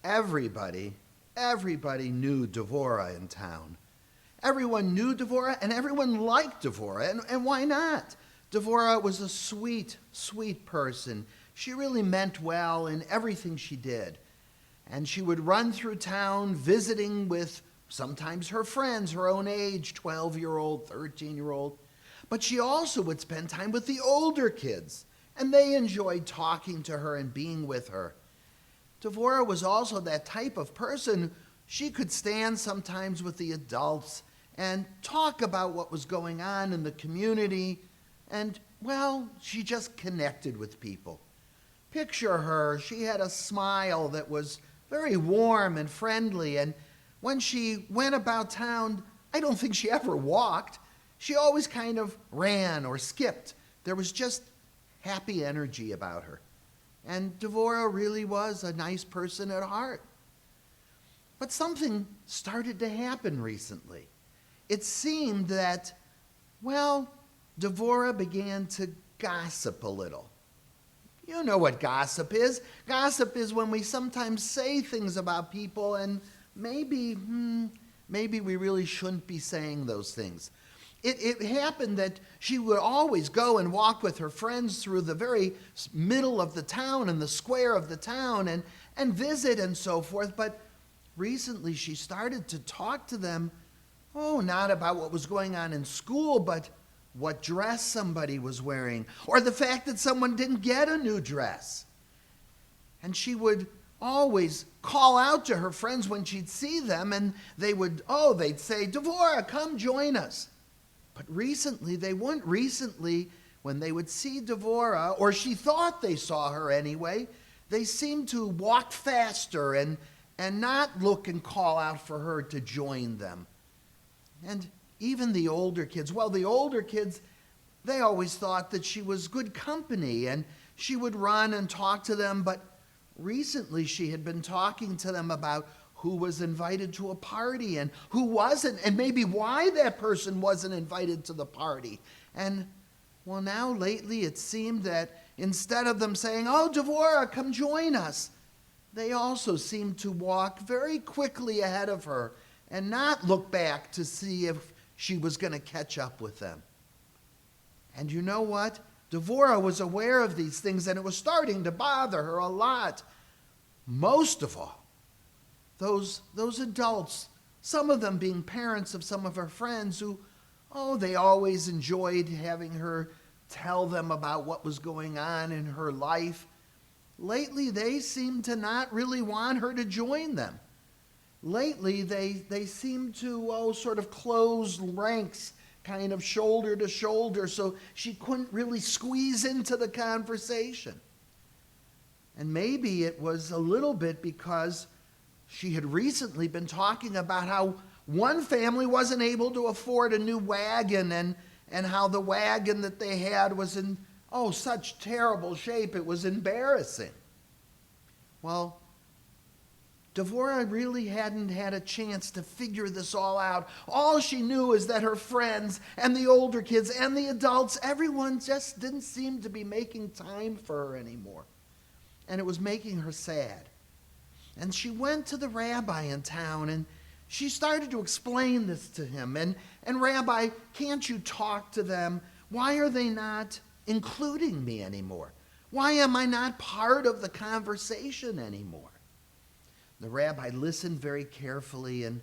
Everybody, everybody knew Devorah in town. Everyone knew Devorah, and everyone liked Devorah, and why not? Devorah was a sweet, sweet person. She really meant well in everything she did. And she would run through town visiting with sometimes her friends, her own age, 12-year-old, 13-year-old. But she also would spend time with the older kids, and they enjoyed talking to her and being with her. Devorah was also that type of person. She could stand sometimes with the adults and talk about what was going on in the community, and, well, she just connected with people. Picture her. She had a smile that was very warm and friendly, and when she went about town, I don't think she ever walked. She always kind of ran or skipped. There was just happy energy about her. And Devorah really was a nice person at heart. But something started to happen recently. It seemed that, well, Devorah began to gossip a little. You know what gossip is. Gossip is when we sometimes say things about people and maybe we really shouldn't be saying those things. It happened that she would always go and walk with her friends through the very middle of the town and the square of the town and visit and so forth. But recently she started to talk to them, not about what was going on in school, but what dress somebody was wearing, or the fact that someone didn't get a new dress. And she would always call out to her friends when she'd see them, and they'd say, Devorah, come join us. But recently, they wouldn't. Recently, when they would see Devorah, or she thought they saw her anyway, they seemed to walk faster and not look and call out for her to join them. And even the older kids, they always thought that she was good company, and she would run and talk to them, but recently she had been talking to them about who was invited to a party and who wasn't, and maybe why that person wasn't invited to the party. And, well, now lately it seemed that instead of them saying, Devorah, come join us, they also seemed to walk very quickly ahead of her and not look back to see if she was going to catch up with them. And you know what? Devorah was aware of these things, and it was starting to bother her a lot. Most of all, those adults, some of them being parents of some of her friends who, they always enjoyed having her tell them about what was going on in her life. Lately, they seemed to not really want her to join them. Lately, they seemed to, sort of close ranks, kind of shoulder to shoulder, so she couldn't really squeeze into the conversation. And maybe it was a little bit because she had recently been talking about how one family wasn't able to afford a new wagon and how the wagon that they had was in, such terrible shape, it was embarrassing. Well, Devorah really hadn't had a chance to figure this all out. All she knew is that her friends and the older kids and the adults, everyone just didn't seem to be making time for her anymore. And it was making her sad. And she went to the rabbi in town and she started to explain this to him. And Rabbi, can't you talk to them? Why are they not including me anymore? Why am I not part of the conversation anymore? The rabbi listened very carefully, and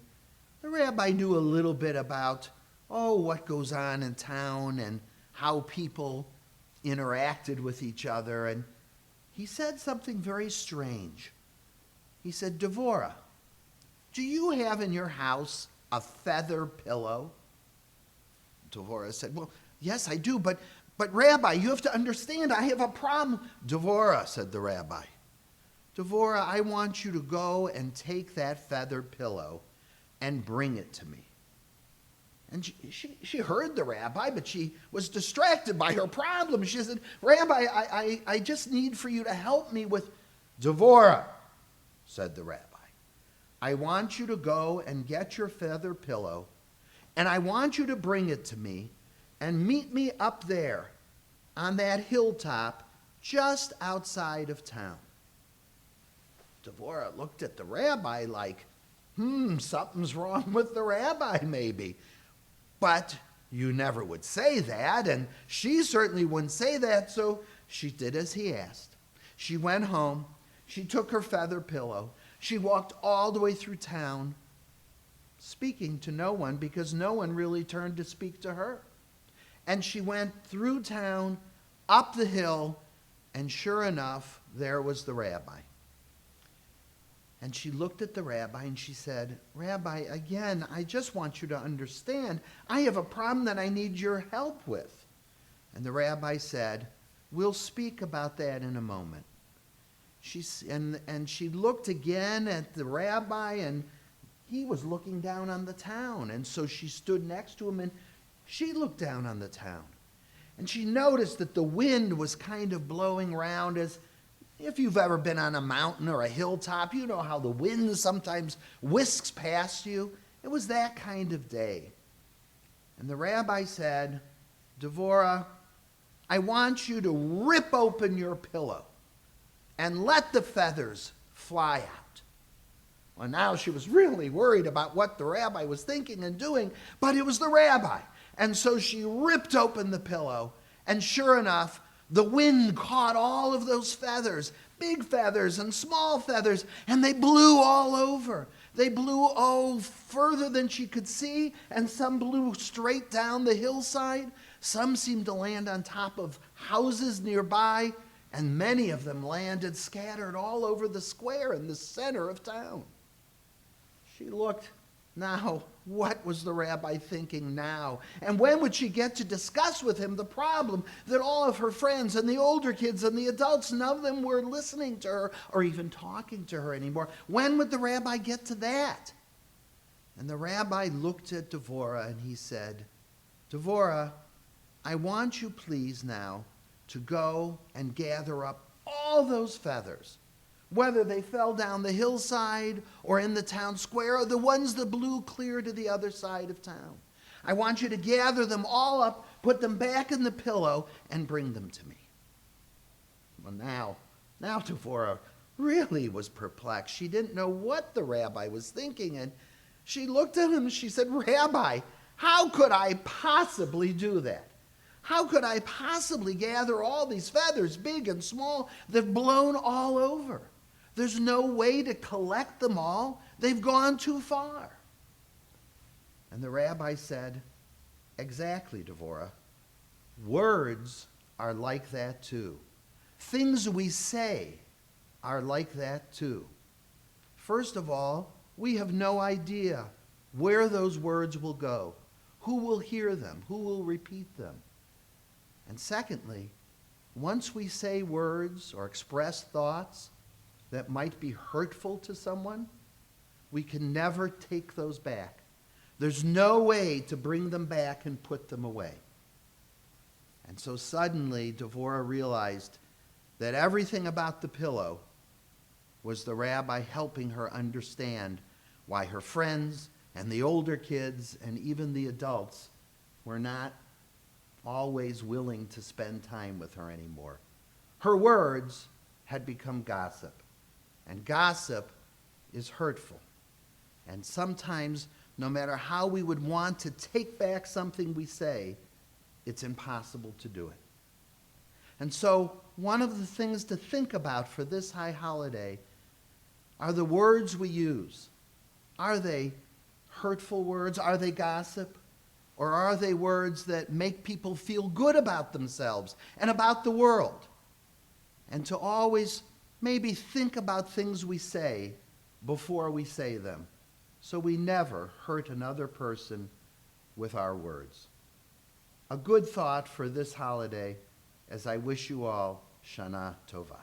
the rabbi knew a little bit about, what goes on in town and how people interacted with each other. And he said something very strange. He said, Devorah, do you have in your house a feather pillow? Devorah said, well, yes, I do, but Rabbi, you have to understand, I have a problem. Devorah, said the rabbi, Devorah, I want you to go and take that feather pillow and bring it to me. And she heard the rabbi, but she was distracted by her problem. She said, Rabbi, I just need for you to help me with... Devorah, said the rabbi, I want you to go and get your feather pillow, and I want you to bring it to me and meet me up there on that hilltop just outside of town. Devorah looked at the rabbi like, something's wrong with the rabbi maybe. But you never would say that, and she certainly wouldn't say that, so she did as he asked. She went home, she took her feather pillow, she walked all the way through town, speaking to no one because no one really turned to speak to her. And she went through town, up the hill, and sure enough, there was the rabbi. And she looked at the rabbi and she said, "Rabbi, again, I just want you to understand, I have a problem that I need your help with." And the rabbi said, "We'll speak about that in a moment." And she looked again at the rabbi, and he was looking down on the town. And so she stood next to him and she looked down on the town. And she noticed that the wind was kind of blowing around, as if you've ever been on a mountain or a hilltop, you know how the wind sometimes whisks past you. It was that kind of day. And the rabbi said, "Devorah, I want you to rip open your pillow and let the feathers fly out." Well, now she was really worried about what the rabbi was thinking and doing, but it was the rabbi. And so she ripped open the pillow, and sure enough, the wind caught all of those feathers, big feathers and small feathers, and they blew all over. They blew, further than she could see, and some blew straight down the hillside. Some seemed to land on top of houses nearby, and many of them landed scattered all over the square in the center of town. She looked. Now, what was the rabbi thinking now? And when would she get to discuss with him the problem that all of her friends and the older kids and the adults, none of them were listening to her or even talking to her anymore? When would the rabbi get to that? And the rabbi looked at Devorah and he said, "Devorah, I want you please now to go and gather up all those feathers, whether they fell down the hillside or in the town square or the ones that blew clear to the other side of town. I want you to gather them all up, put them back in the pillow, and bring them to me." Well, now Devorah really was perplexed. She didn't know what the rabbi was thinking, and she looked at him and she said, "Rabbi, how could I possibly do that? How could I possibly gather all these feathers, big and small, they've blown all over? There's no way to collect them all. They've gone too far." And the rabbi said, "Exactly, Devorah. Words are like that too. Things we say are like that too. First of all, we have no idea where those words will go, who will hear them, who will repeat them. And secondly, once we say words or express thoughts that might be hurtful to someone, we can never take those back. There's no way to bring them back and put them away." And so suddenly Devorah realized that everything about the pillow was the rabbi helping her understand why her friends and the older kids and even the adults were not always willing to spend time with her anymore. Her words had become gossip, and gossip is hurtful. And sometimes, no matter how we would want to take back something we say, it's impossible to do it. And so, one of the things to think about for this high holiday are the words we use. Are they hurtful words? Are they gossip? Or are they words that make people feel good about themselves and about the world? And to always maybe think about things we say before we say them, so we never hurt another person with our words. A good thought for this holiday, as I wish you all Shana Tova.